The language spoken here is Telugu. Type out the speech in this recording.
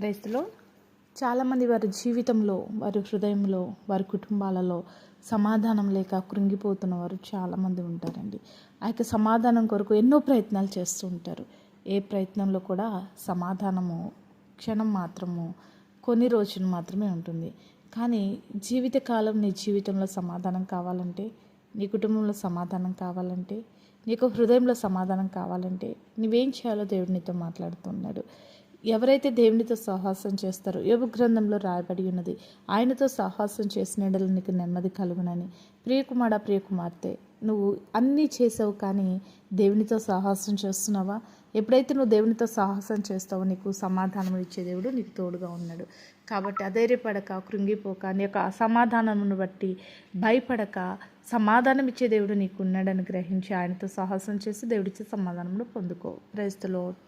క్రైస్తలో చాలామంది వారి జీవితంలో, వారి హృదయంలో, వారి కుటుంబాలలో సమాధానం లేక కృంగిపోతున్న వారు చాలామంది ఉంటారండి. ఆ యొక్క సమాధానం కొరకు ఎన్నో ప్రయత్నాలు చేస్తూ ఉంటారు. ఏ ప్రయత్నంలో కూడా సమాధానము క్షణం మాత్రము, కొన్ని రోజులు మాత్రమే ఉంటుంది. కానీ జీవితకాలం నీ జీవితంలో సమాధానం కావాలంటే, నీ కుటుంబంలో సమాధానం కావాలంటే, నీకు హృదయంలో సమాధానం కావాలంటే నువ్వేం చేయాలో దేవుడు నీతో మాట్లాడుతున్నాడు. ఎవరైతే దేవునితో సహవాసం చేస్తారో, యోబు గ్రంథంలో రాయబడి ఉన్నది, ఆయనతో సహవాసం చేసిన యెడల నీకు నెమ్మది కలుగునని. ప్రియకుమార, ప్రియకుమార్తె, నువ్వు అన్నీ చేసావు కానీ దేవునితో సహవాసం చేస్తున్నావా? ఎప్పుడైతే నువ్వు దేవునితో సాహసం చేస్తావో నీకు సమాధానం ఇచ్చే దేవుడు నీకు తోడుగా ఉన్నాడు. కాబట్టి అధైర్యపడక, కృంగిపోక, నీ యొక్క అసమాధానమును బట్టి భయపడక, సమాధానం ఇచ్చే దేవుడు నీకు ఉన్నాడని గ్రహించి ఆయనతో సాహసం చేసి దేవుడిచ్చే సమాధానమును పొందుకో. Praise the lord.